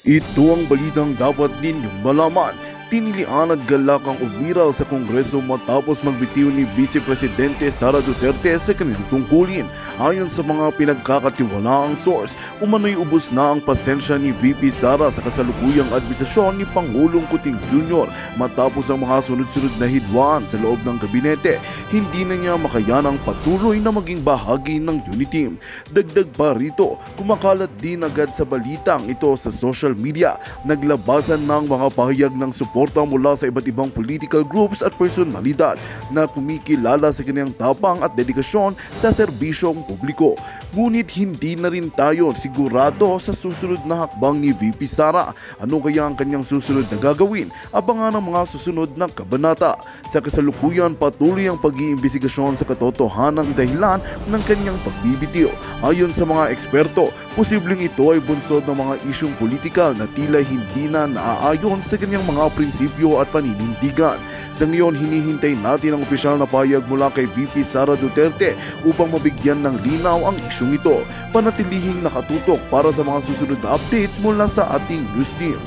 Ito ang balitang dapat ninyong malaman. Tinilian at galakang umiral sa Kongreso matapos magbitiw ni Vice Presidente Sara Duterte sa kanilang tungkulin. Ayon sa mga pinagkakatiwalaang source, umano'y ubos na ang pasensya ni VP Sara sa kasalukuyang administrasyon ni Pangulong Kuting Jr. matapos ang mga sunod-sunod na hidwaan sa loob ng kabinete. Hindi na niya makayanang patuloy na maging bahagi ng Uniteam. Dagdag pa rito, kumakalat din agad sa balitang ito sa social media. Naglabasan ng mga pahayag ng suporta mula sa iba't ibang political groups at personalidad na kumikilala sa kanyang tapang at dedikasyon sa serbisyong publiko. Ngunit hindi na rin tayo sigurado sa susunod na hakbang ni VP Sara. Ano kaya ang kanyang susunod na gagawin? Abangan ang mga susunod na kabanata. Sa kasalukuyan, patuloy ang pag-iimbestigasyon sa katotohanang dahilan ng kanyang pagbibitiw. Ayon sa mga eksperto, posibleng ito ay bunsod ng mga isyung politikal na tila hindi na naaayon sa kanyang mga prinsipyo at paninindigan. Sa ngayon, hinihintay natin ang opisyal na pahayag mula kay VP Sara Duterte upang mabigyan ng linaw ang isyung ito. Panatilihing nakatutok para sa mga susunod na updates mula sa ating news team.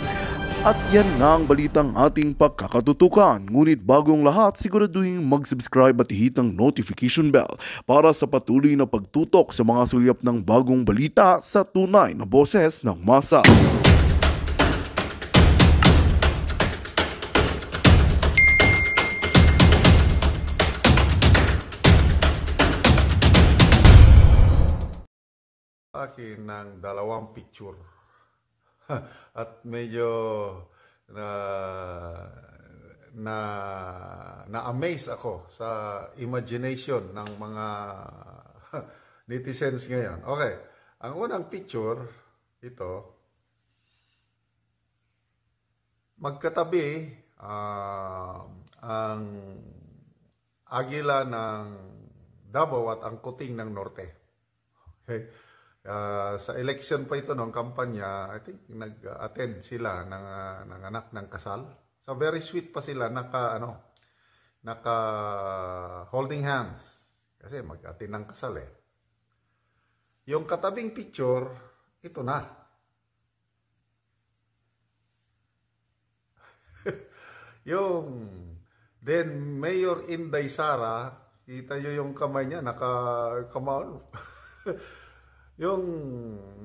At yan nga ang balitang ating pagkakatutukan. Ngunit bagong lahat, siguraduhin mag-subscribe at i-hit ang notification bell para sa patuloy na pagtutok sa mga sulyap ng bagong balita sa tunay na boses ng masa. Akin ng dalawang picture. At medyo na na na-amaze ako sa imagination ng mga netizens ngayon. Okay, ang unang picture, ito, magkatabi ang agila ng Davao at ang kuting ng Norte. Okay. Sa election pa ito ng kampanya, I think nag-attend sila ng anak ng kasal. So very sweet pa sila, naka holding hands kasi mag-attend ng kasal eh. Yung katabing picture, ito na. Yung then Mayor Inday Sara, kita nyo yung kamay niya, naka-kamalo. Yung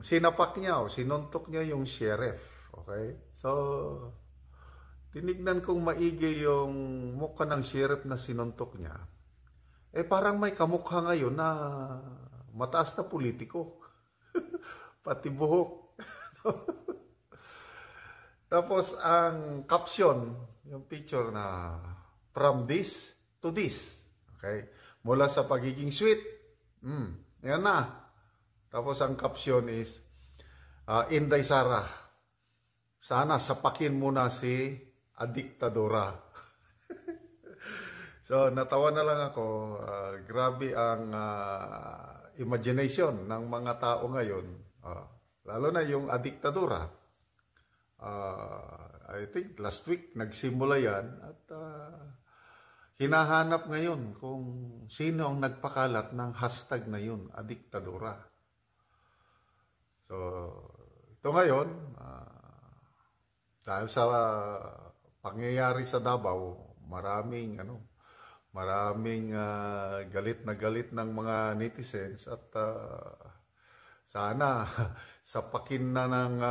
sinapak niya o sinuntok niya yung sheriff. Okay? So, tinignan kong maigi yung mukha ng sheriff na sinuntok niya. Eh parang may kamukha ngayon na mataas na politiko. Pati buhok. Tapos ang caption, yung picture na from this to this. Okay? Mula sa pagiging sweet. Yan na. Tapos ang caption is, Inday Sara, sana sapakin mo na si adiktadora. So natawa na lang ako, grabe ang imagination ng mga tao ngayon, lalo na yung adiktadora. I think last week nagsimula yan at hinahanap ngayon kung sino ang nagpakalat ng hashtag na yun, adiktadora. So, ito ngayon, dahil sa pangyayari sa Davao, maraming galit na galit ng mga netizens at sana sapakin na ng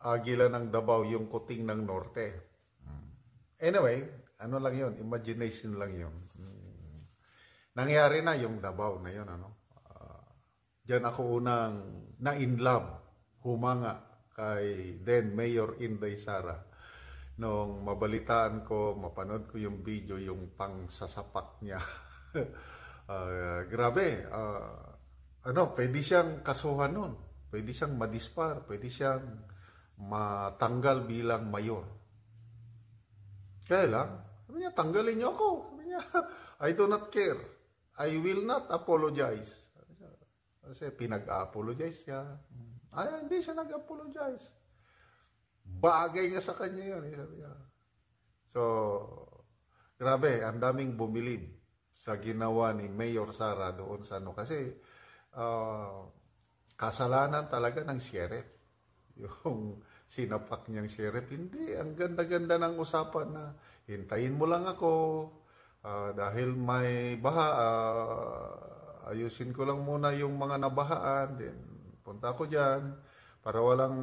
agila ng Davao yung kuting ng Norte. Anyway, ano lang yun, imagination lang yun. Nangyari na yung Davao na yun, Diyan ako unang na-in-love, humanga kay then Mayor Inday Sara. Nung mabalitaan ko, mapanood ko yung video, yung pang-sasapak niya. Grabe, pwede siyang kasuhan nun. Pwede siyang madispar, pwede siyang matanggal bilang mayor. Kaya lang, sabi niya, tanggalin niyo ako. Sabi niya, I do not care. I will not apologize. Kasi pinag-apologize siya. Ay, hindi siya nag-apologize. Bagay nga sa kanya yun. So, grabe, ang daming bumilib sa ginawa ni Mayor Sara doon sa Kasi, kasalanan talaga ng sheriff. Yung sinapak niyang sheriff, hindi, ang ganda-ganda ng usapan na hintayin mo lang ako dahil may baha, ayusin ko lang muna yung mga nabahaan, then punta ako dyan para walang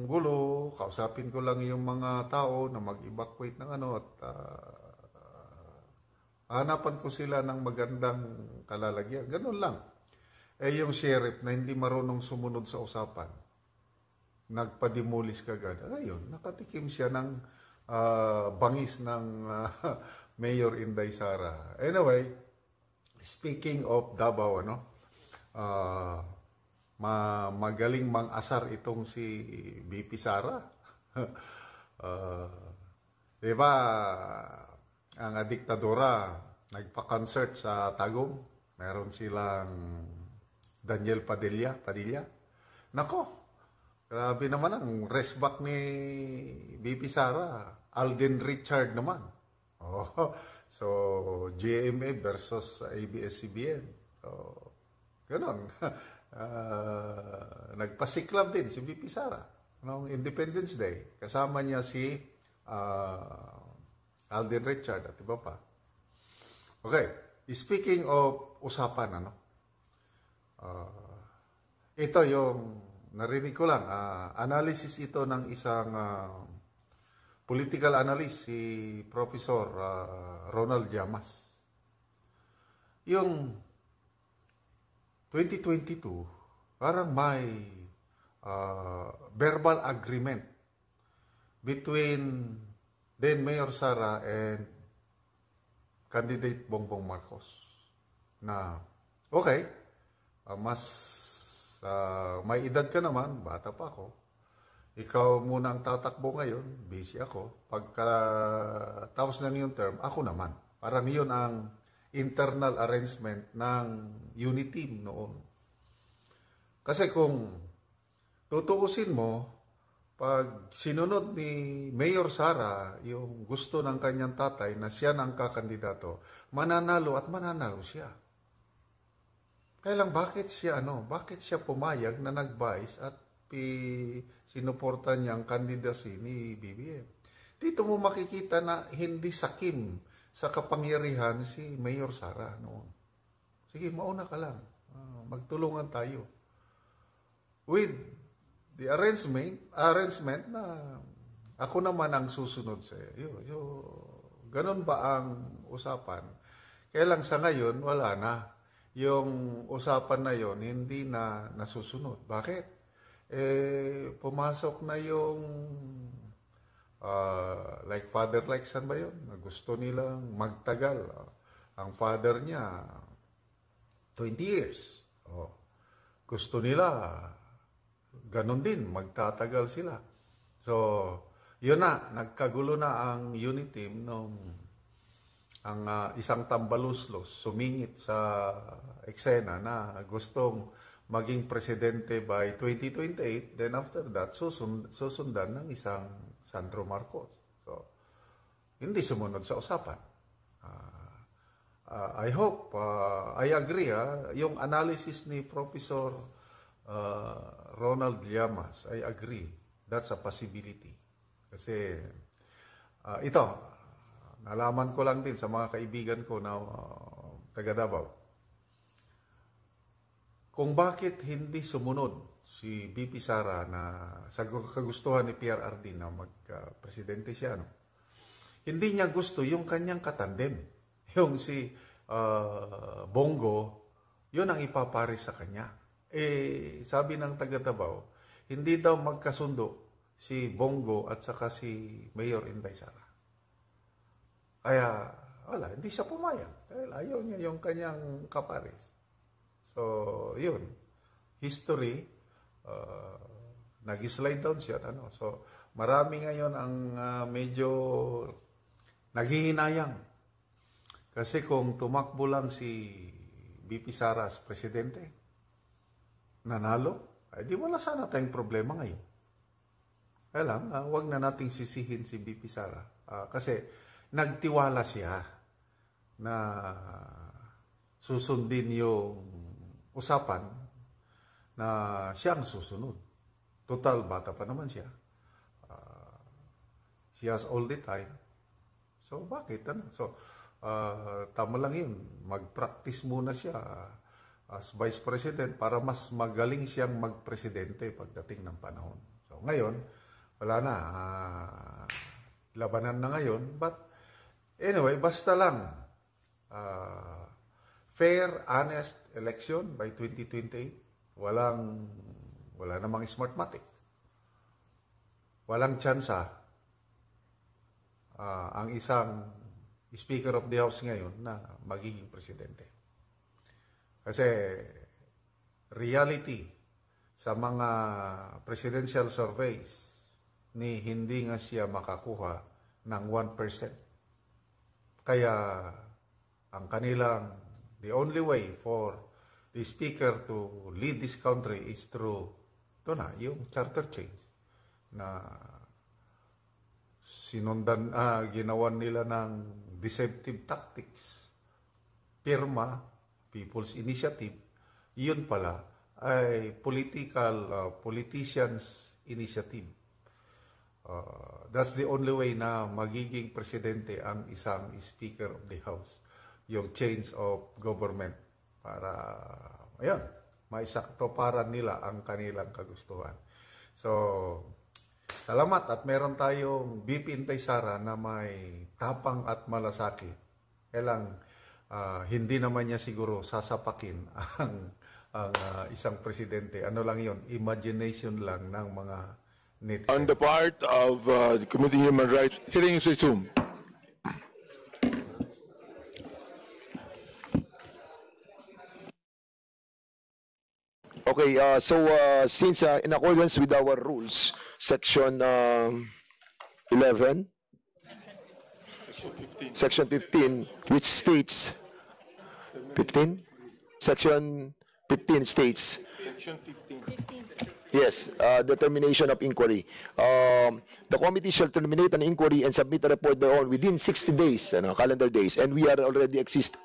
gulo, kausapin ko lang yung mga tao na mag-evacuate ng ano at hanapan ko sila ng magandang kalalagyan. Ganun lang. Yung sheriff na hindi marunong sumunod sa usapan, nagpadimulis kagad. Ayun, nakatikim siya ng bangis ng Mayor Inday Sara. Anyway, speaking of Davao, magaling mang-asar itong si BP Sara. Diba, ang diktadora nagpa-concert sa Tagum. Meron silang Daniel Padilla. Nako, grabe naman ang rest back ni BP Sara. Alden Richard naman. Oh, so, GMA versus ABS-CBN. So, ganon. Nagpasiklab din si BP Sara noong Independence Day. Kasama niya si Alden Richard at iba pa. Okay, speaking of usapan, ito yung narinig ko lang, analysis ito ng isang political analyst, si Professor Ronald Llamas. Yung 2022, parang may verbal agreement between then Mayor Sara and candidate Bongbong Marcos na okay, mas may edad ka naman, bata pa ako, ikaw muna ang tatakbo ngayon, busy ako, pagka tapos na yung term, ako naman. Parang yun ang internal arrangement ng unit team noon. Kasi kung tutuusin mo, pag sinunod ni Mayor Sara yung gusto ng kanyang tatay na siya ang kakandidato, mananalo at mananalo siya. Kaya lang bakit siya pumayag na nag-vice at sinuporta niya ang candidacy ni BBM? Dito mo makikita na hindi sakim sa kapangyarihan si Mayor Sara noon. Sige, mauna ka lang. Magtulungan tayo. With the arrangement na ako naman ang susunod sa iyo. Ganon ba ang usapan? Kaya lang sa ngayon, wala na. Yung usapan na yon hindi na nasusunod. Bakit? Pumasok na yung like father like son ba yun? Gusto nilang magtagal. Ang father niya, 20 years. Gusto nila, ganon din, magtatagal sila. So, yun na, nagkagulo na ang unit team nung ang isang tambaluslos sumingit sa eksena na gustong maging presidente by 2028, then after that, susundan ng isang Sandro Marcos. So, hindi sumunod sa usapan. I hope, I agree, yung analysis ni Professor Ronald Llamas, I agree. That's a possibility. Kasi, ito, nalaman ko lang din sa mga kaibigan ko na taga Davao, kung bakit hindi sumunod si BP Sara na sa kagustuhan ni PRRD na magpresidente siya. Hindi niya gusto yung kanyang katandem. Yung si Bongo, yun ang ipapari sa kanya. Sabi ng taga Davao, hindi daw magkasundo si Bongo at saka si Mayor Inday Sara. Kaya, wala, hindi siya pumayag. Dahil ayaw niya yung kanyang kapares. So, yun. History, nag-slide down siya. So, marami ngayon ang medyo naghihinayang. Kasi kung tumakbo lang si BP Sara as presidente, nanalo, di wala sana tayong problema ngayon. Kaya lang, huwag na nating sisihin si BP Sara. Kasi nagtiwala siya na susundin yung usapan na siya ang susunod. Total, bata pa naman siya. She has all the time. So, bakit? Ano? So, tama lang yun. Mag-practice muna siya as Vice President para mas magaling siyang mag-presidente pagdating ng panahon. So, ngayon, wala na. Labanan na ngayon. But, anyway, basta lang fair, honest election by 2028. Wala namang smartmatic. Walang tsansa ang isang Speaker of the House ngayon na magiging presidente. Kasi reality sa mga presidential surveys ni hindi nga siya makakuha ng 1%. Kaya ang kanilang, the only way for the Speaker to lead this country is through, ito na, yung charter change na ginawan nila ng deceptive tactics. Pirma, People's Initiative, yun pala ay politicians' initiative. That's the only way na magiging presidente ang isang Speaker of the House. Yung change of government para, ayun, maisaktuparan nila ang kanilang kagustuhan. So, salamat at meron tayong BP Inday Sara na may tapang at malasakit. Kailang hindi naman niya siguro sasapakin ang isang presidente. Ano lang yon, imagination lang ng mga netizen. On the part of the Committee on Human Rights, hearing is resumed. Okay, since in accordance with our rules, Section 11, Section 15, which states, 15? Section 15 states, yes, the termination of inquiry. The committee shall terminate an inquiry and submit a report thereon within 60 days, calendar days, and we are already exceeded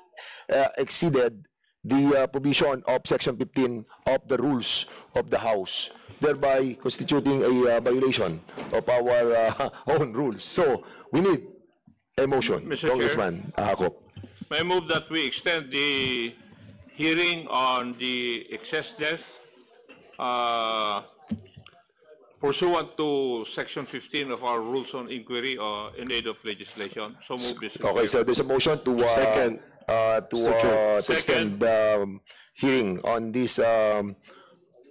the provision of Section 15 of the rules of the House, thereby constituting a violation of our own rules. So, we need a motion. Mr. Congressman Akop. May I move that we extend the hearing on the excess death pursuant to Section 15 of our rules on inquiry in aid of legislation. So move, Mr. Okay, Chair. so there's a motion to Second. to Second. extend the hearing on this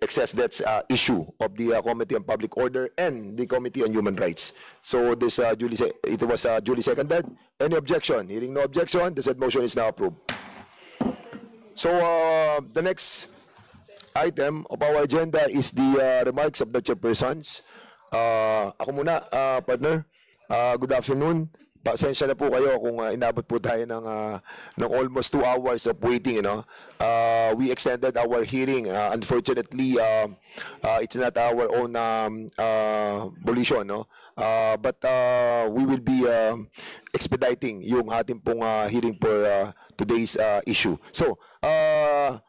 excess debts issue of the Committee on Public Order and the Committee on Human Rights. So this it was duly seconded. Any objection? Hearing no objection, the said motion is now approved. So the next item of our agenda is the remarks of the chairpersons. Ako muna, partner. Good afternoon. Pasensya na po kayo kung inabot po tayo ng almost 2 hours of waiting. We extended our hearing. Unfortunately, it's not our own volition. But we will be expediting yung ating pong hearing for today's issue. So,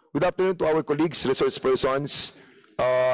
good afternoon to our colleagues, resource persons,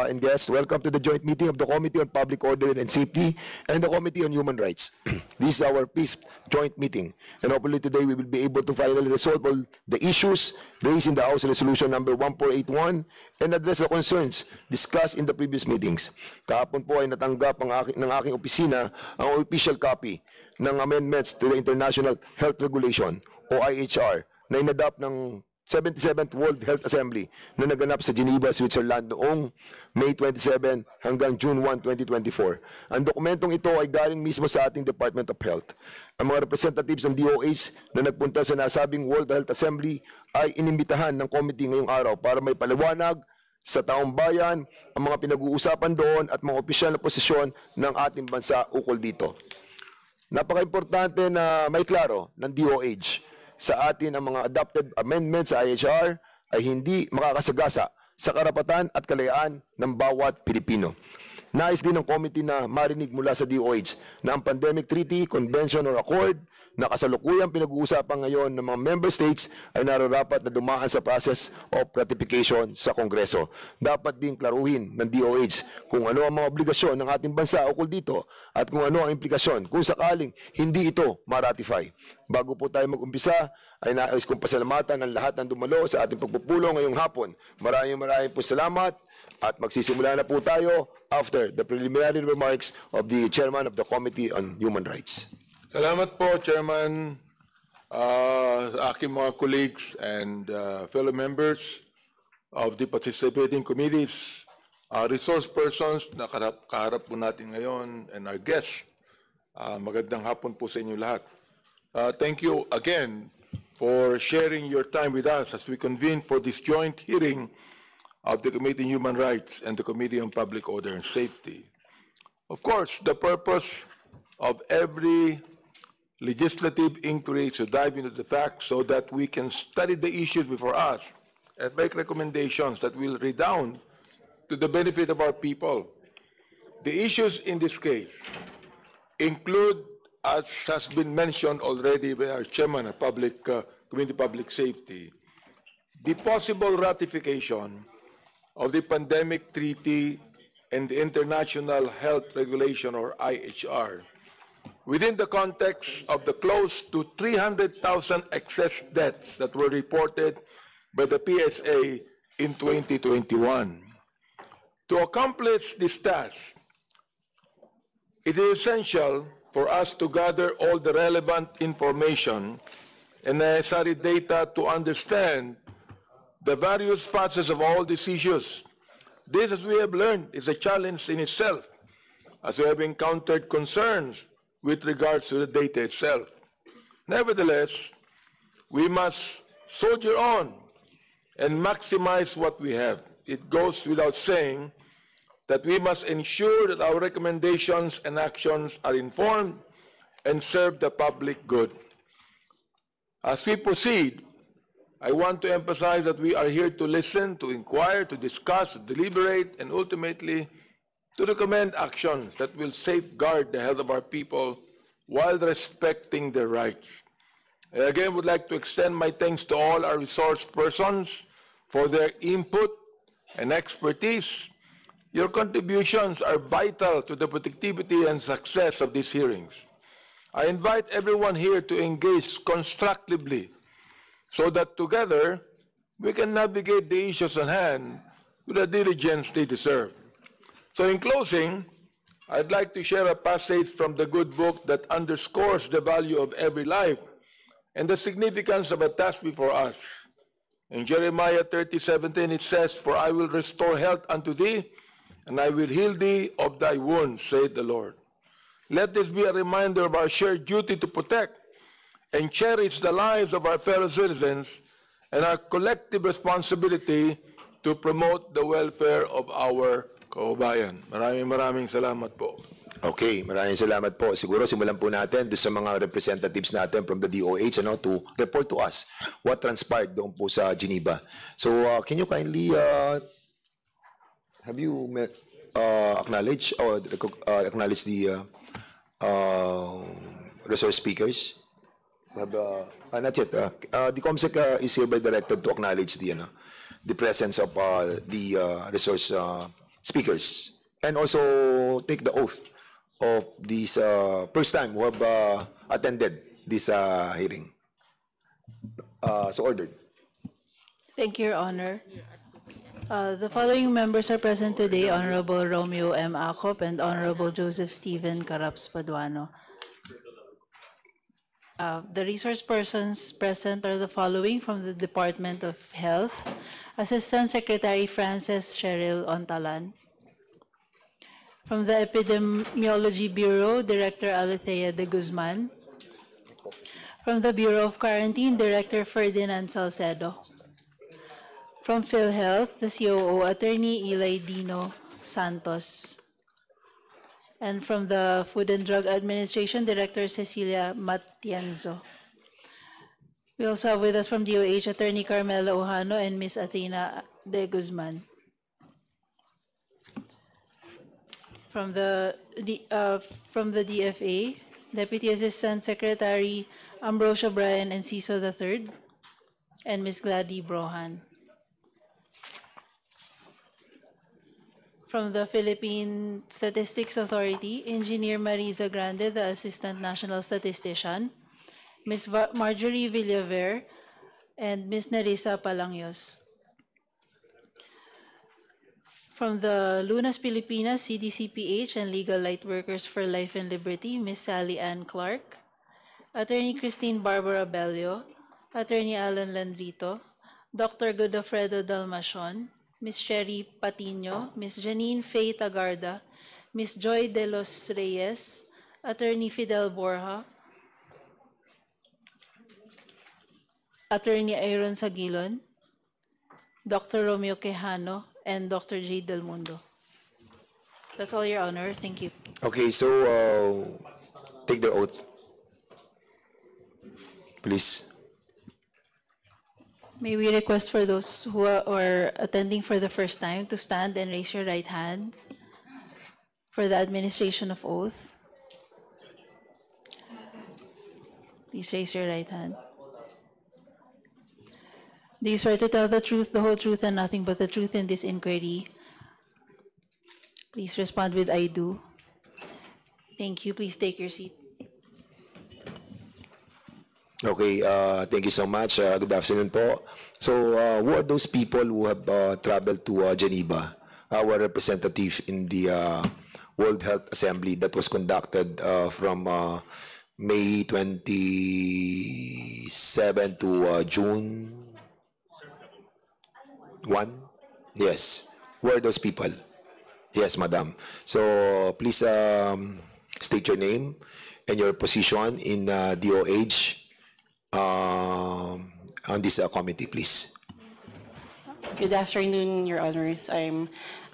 and guests. Welcome to the joint meeting of the Committee on Public Order and Safety and the Committee on Human Rights. This is our 5th joint meeting, and hopefully today we will be able to finally resolve all the issues raised in the House Resolution number 1481 and address the concerns discussed in the previous meetings. Kahapon po ay natanggap ng aking opisina ang official copy ng amendments to the International Health Regulation o IHR na inadapt ng 77th World Health Assembly na naganap sa Geneva, Switzerland noong May 27 hanggang June 1, 2024. Ang dokumentong ito ay galing mismo sa ating Department of Health. Ang mga representatives ng DOH na nagpunta sa nasabing World Health Assembly ay inimbitahan ng committee ngayong araw para may paliwanag sa taong bayan ang mga pinag-uusapan doon at mga opisyal na posisyon ng ating bansa ukol dito. Napaka-importante na may klaro ng DOH sa atin ang mga adopted amendments sa IHR ay hindi makakasagasa sa karapatan at kalayaan ng bawat Pilipino. Nais din ng committee na marinig mula sa DOH na ang pandemic treaty, convention or accord na kasalukuyang pinag-uusapan ngayon ng mga member states ay nararapat na dumaan sa process of ratification sa Kongreso. Dapat din klaruhin ng DOH kung ano ang mga obligasyon ng ating bansa ukol dito at kung ano ang implikasyon kung sakaling hindi ito ma-ratify. Bago po tayo mag-umpisa, ay nais kong pasalamatan ang lahat ng dumalo sa ating pagpupulong ngayong hapon. Maraming po salamat at magsisimula na po tayo after the preliminary remarks of the Chairman of the Committee on Human Rights. Salamat po, Chairman, sa aking mga colleagues and fellow members of the participating committees, resource persons na kaharap po natin ngayon, and our guests. Magandang hapon po sa inyo lahat. Thank you again for sharing your time with us as we convene for this joint hearing of the Committee on Human Rights and the Committee on Public Order and Safety. Of course, the purpose of every legislative inquiry is to dive into the facts so that we can study the issues before us and make recommendations that will redound to the benefit of our people. The issues in this case include, as has been mentioned already by our chairman of Committee Public Safety, the possible ratification of the pandemic treaty and the International Health Regulation, or IHR, within the context of the close to 300,000 excess deaths that were reported by the PSA in 2021. To accomplish this task, it is essential for us to gather all the relevant information and necessary data to understand the various facets of all these issues. This, as we have learned, is a challenge in itself, as we have encountered concerns with regards to the data itself. Nevertheless, we must soldier on and maximize what we have. It goes without saying that we must ensure that our recommendations and actions are informed and serve the public good. As we proceed, I want to emphasize that we are here to listen, to inquire, to discuss, to deliberate, and ultimately to recommend actions that will safeguard the health of our people while respecting their rights. I again would like to extend my thanks to all our resource persons for their input and expertise. Your contributions are vital to the productivity and success of these hearings. I invite everyone here to engage constructively so that together we can navigate the issues on hand with the diligence they deserve. So in closing, I'd like to share a passage from the good book that underscores the value of every life and the significance of a task before us. In Jeremiah 30:17 it says, "For I will restore health unto thee, and I will heal thee of thy wounds, saith the Lord." Let this be a reminder of our shared duty to protect and cherish the lives of our fellow citizens and our collective responsibility to promote the welfare of our kaubayan. Maraming salamat po. Okay, maraming salamat po. Siguro simulan po natin doon sa mga representatives natin from the DOH to report to us what transpired doon po sa Geneva. So, can you kindly have you acknowledge or acknowledge the resource speakers? Not yet. The COMSEC is hereby directed to acknowledge the presence of the resource speakers and also take the oath of this first time who have attended this hearing. So ordered. Thank you, Your Honor. The following members are present today: Honorable Romeo M. Acop and Honorable Joseph Stephen Caraps Paduano. The resource persons present are the following: from the Department of Health, Assistant Secretary Frances Cheryl Ontalan. From the Epidemiology Bureau, Director Alethea de Guzman. From the Bureau of Quarantine, Director Ferdinand Salcedo. From PhilHealth, the COO, Attorney Eli Dino Santos. And from the Food and Drug Administration, Director Cecilia Matienzo. We also have with us from DOH, Attorney Carmela Ojano and Ms. Athena de Guzman. From the DFA, Deputy Assistant Secretary Ambrosio Bryan Enciso III, and Ms. Gladys Brohan. From the Philippine Statistics Authority, Engineer Marisa Grande, the Assistant National Statistician, Ms. Marjorie Villaver, and Ms. Nerissa Palangos. From the Lunas Pilipinas, CDCPH, and Legal Light Workers for Life and Liberty, Ms. Sally Ann Clark, Attorney Christine Barbara Bellio, Attorney Alan Landrito, Dr. Godofredo Dalmachon, Ms. Sherry Patino, Ms. Janine Faye Tagarda, Ms. Joy De Los Reyes, Attorney Fidel Borja, Attorney Aaron Sagilon, Dr. Romeo Quijano, and Dr. Jade Del Mundo. That's all, Your Honor. Thank you. Okay, so take their oath. Please. May we request for those who are attending for the first time to stand and raise your right hand for the administration of oath. Please raise your right hand. Do you swear to tell the truth, the whole truth, and nothing but the truth in this inquiry? Please respond with I do. Thank you. Please take your seat. Okay, thank you so much. Good afternoon po. So, who are those people who have traveled to Geneva? Our representative in the World Health Assembly that was conducted from May 27 to June 1? Yes. Who are those people? Yes, madam. So, please state your name and your position in DOH on this committee, please. Good afternoon, Your Honors. I'm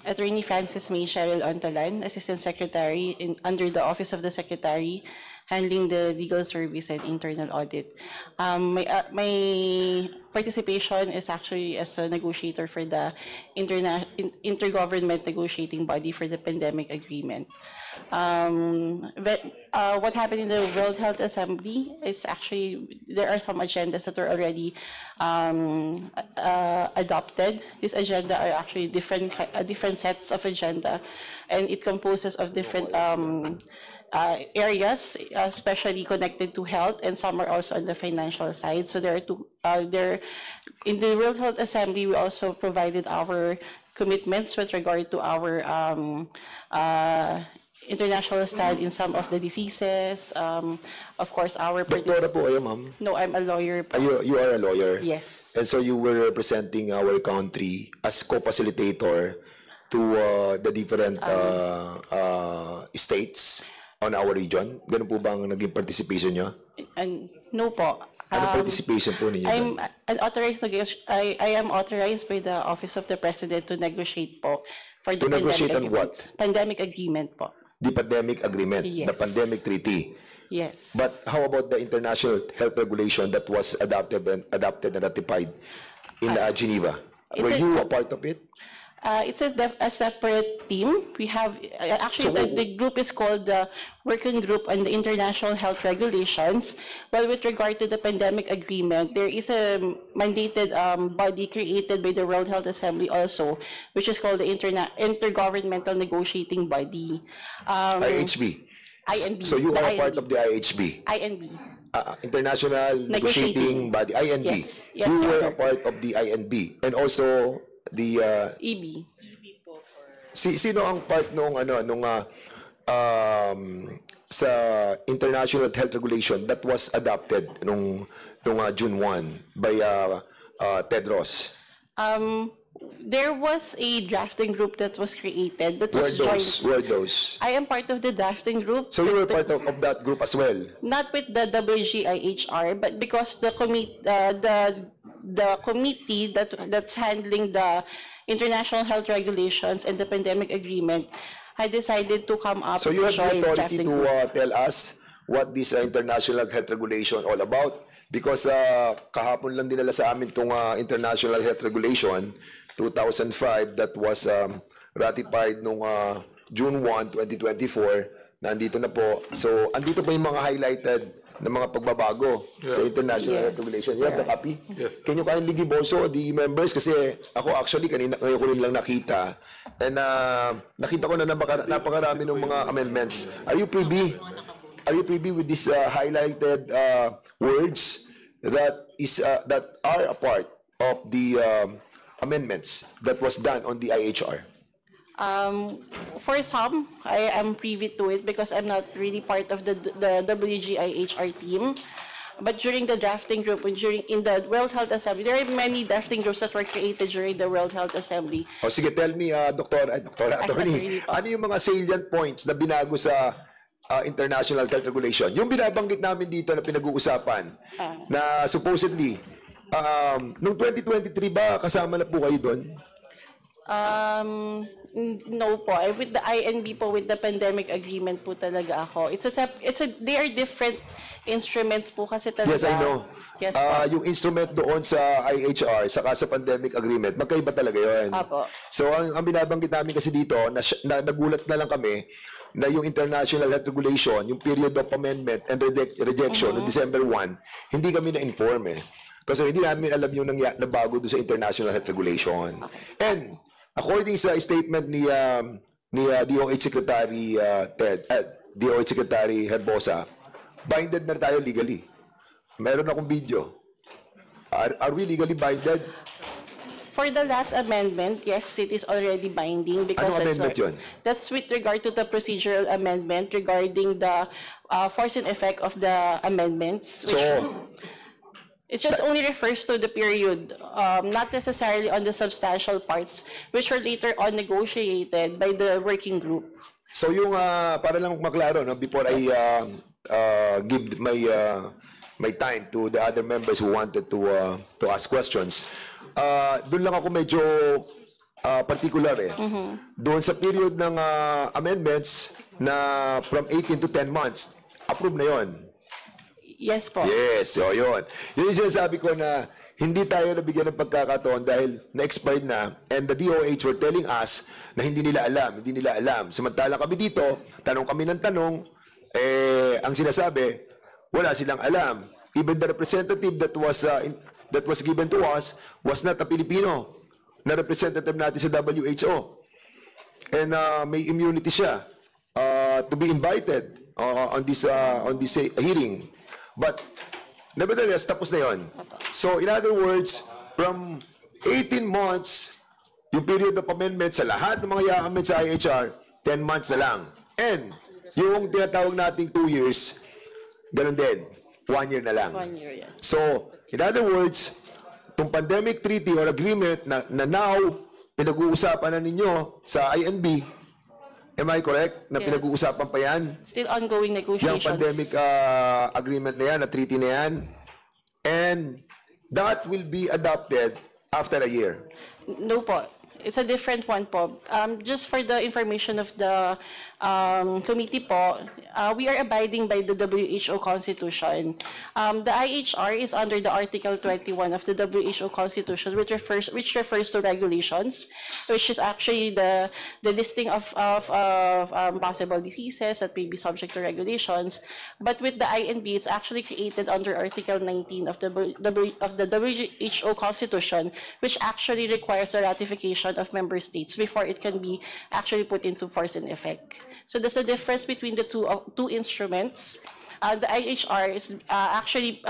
Attorney Frances May Cheryl Ontalan, Assistant Secretary under the Office of the Secretary, handling the legal service and internal audit. My participation is actually as a negotiator for the intergovernment negotiating body for the pandemic agreement. What happened in the World Health Assembly is actually there are some agendas that are already adopted. This agenda are actually different sets of agenda, and it composes of different areas, especially connected to health, and some are also on the financial side. So there are two. In the World Health Assembly, we also provided our commitments with regard to our international stand in some of the diseases. Of course, our. Doktora po kayo, ma'am? No, I'm a lawyer. You are a lawyer? Yes. And so you were representing our country as co-facilitator to the different states on our region? Ganun po ba ang naging participation nyo? No po. Ano participation po ninyo? I am authorized by the Office of the President to negotiate po for the To negotiate on pandemic what? Pandemic agreement po. The pandemic agreement, Yes. the pandemic treaty. Yes. But how about the international health regulation that was adopted and ratified in Geneva? Were you a part of it? It's a separate team. We have actually So- the group is called the Working Group on the International Health Regulations. Well, with regard to the pandemic agreement, there is a mandated body created by the World Health Assembly also, which is called the Intergovernmental Negotiating Body. IHB. INB. So you The are a part INB. of the IHB, INB. International Negotiating Body, INB. Yes. Yes, You were Your a part of the INB and also the EB. sino ang part nung sa international health regulation that was adopted nung June 1 by Tedros? There was a drafting group that was created that was Were those? I am part of the drafting group. So you were part of that group as well? Not with the WGIHR, but because the committee that's handling the international health regulations and the pandemic agreement had decided to come up So you have with a the joint authority drafting to group. tell us what this international health regulation all about? Because kahapon lang dinala sa amin itong international health regulation 2005 that was ratified nung June 1, 2024, nandito na po. So, andito po yung mga highlighted na mga pagbabago sa international Yes. regulation. You have the copy? Yes. Can you kindly give also the members? Kasi ako actually, ngayon ko rin lang nakita. And nakita ko na napakarami ng mga amendments. Are you privy? Are you privy with these highlighted words that are a part of the amendments that was done on the IHR? For some, I am privy to it because I'm not really part of the WGIHR team. But during the drafting group, in the World Health Assembly, there are many drafting groups that were created during the World Health Assembly. O sige, tell me, Attorney, Attorney. ano yung mga salient points na binago sa international health regulation? Yung binabanggit namin dito na pinag-uusapan, na supposedly, noong 2023 ba kasama na po kayo doon? No po. With the INB po, with the pandemic agreement po talaga ako. They are different instruments po kasi talaga. Yes, I know. Yes po. Yung instrument doon sa IHR, saka sa pandemic agreement, magkaiba talaga yun. Apo. So, ang binabanggit namin kasi dito, na nagulat na lang kami, na yung international health regulation, yung period of amendment and rejection noong December 1, hindi kami na-inform eh. Kasi hindi namin alam yung nabago doon sa international health regulation. And, according sa statement ni DOH Secretary DOH Secretary Herbosa, binded na tayo legally. Meron akong video. Are we legally binded? For the last amendment, yes, it is already binding because Anong amendment yun? That's with regard to the procedural amendment regarding the force and effect of the amendments. So, It just only refers to the period, not necessarily on the substantial parts, which were later on negotiated by the working group. so yung, para lang maklaro, no, before I give my time to the other members who wanted to ask questions, doon lang ako medyo particular eh. Doon sa period ng amendments na from 18 to 10 months, approve na yon. Yes po. Yes, so yun. Yun yung sinasabi ko na hindi tayo nabigyan ng pagkakataon dahil na-expired na and the DOH were telling us na hindi nila alam. Samantala kami dito, tanong kami ng tanong, ang sinasabi, wala silang alam. Even the representative that was given to us was not a Filipino na representative natin sa WHO. And may immunity siya to be invited on this hearing. But, nevertheless, tapos na yun. So, in other words, from 18 months, yung period of amendment sa lahat ng mga i-amend sa IHR, 10 months na lang. And, yung tinatawag nating 2 years, ganun din, 1 year na lang. 1 year, yes. So, in other words, itong pandemic treaty or agreement na now, pinag-uusapan na ninyo sa INB, am I correct? Na Yes. pinag-uusapan pa yan? Still ongoing negotiations. Yung pandemic agreement na yan, na treaty na yan. And that will be adopted after a year. No po. It's a different one po. Just for the information of the committee po, we are abiding by the WHO Constitution. The IHR is under the Article 21 of the WHO Constitution, which refers to regulations, which is actually the listing of possible diseases that may be subject to regulations. But with the INB, it's actually created under Article 19 of the WHO Constitution, which actually requires the ratification of member states before it can be actually put into force and effect. So there's a difference between the two instruments. The IHR is actually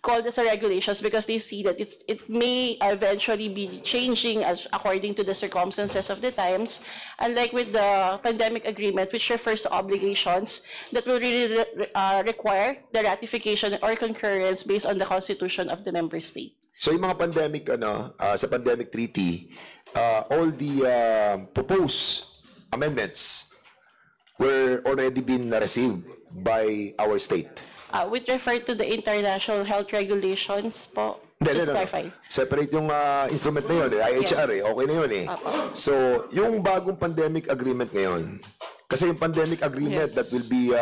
called as a regulations because they see that it may eventually be changing according to the circumstances of the times, unlike with the pandemic agreement, which refers to obligations that will really require the ratification or concurrence based on the constitution of the member state. So yung mga pandemic, sa pandemic treaty, all the proposed amendments were already been received by our state. With regard to the international health regulations po, just clarify. Separate yung instrument na yun, IHR Yes. okay na yun eh. So, yung bagong pandemic agreement ngayon, kasi yung pandemic agreement Yes. that will be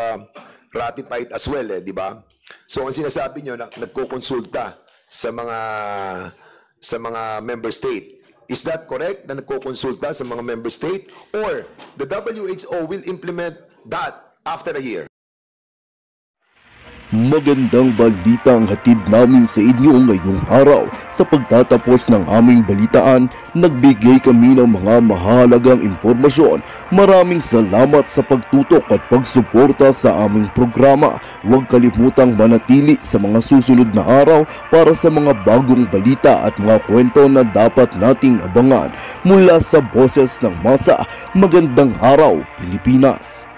ratified as well eh, di ba? So, ang sinasabi nyo, nagkukonsulta sa mga member state Is that correct na nagkokonsulta sa mga member state? Or the WHO will implement that after a year? Magandang balita ang hatid namin sa inyo ngayong araw. Sa pagtatapos ng aming balitaan, nagbigay kami ng mga mahalagang impormasyon. Maraming salamat sa pagtutok at pagsuporta sa aming programa. Huwag kalimutang manatili sa mga susunod na araw para sa mga bagong balita at mga kwento na dapat nating abangan. Mula sa Boses ng Masa, magandang araw, Pilipinas!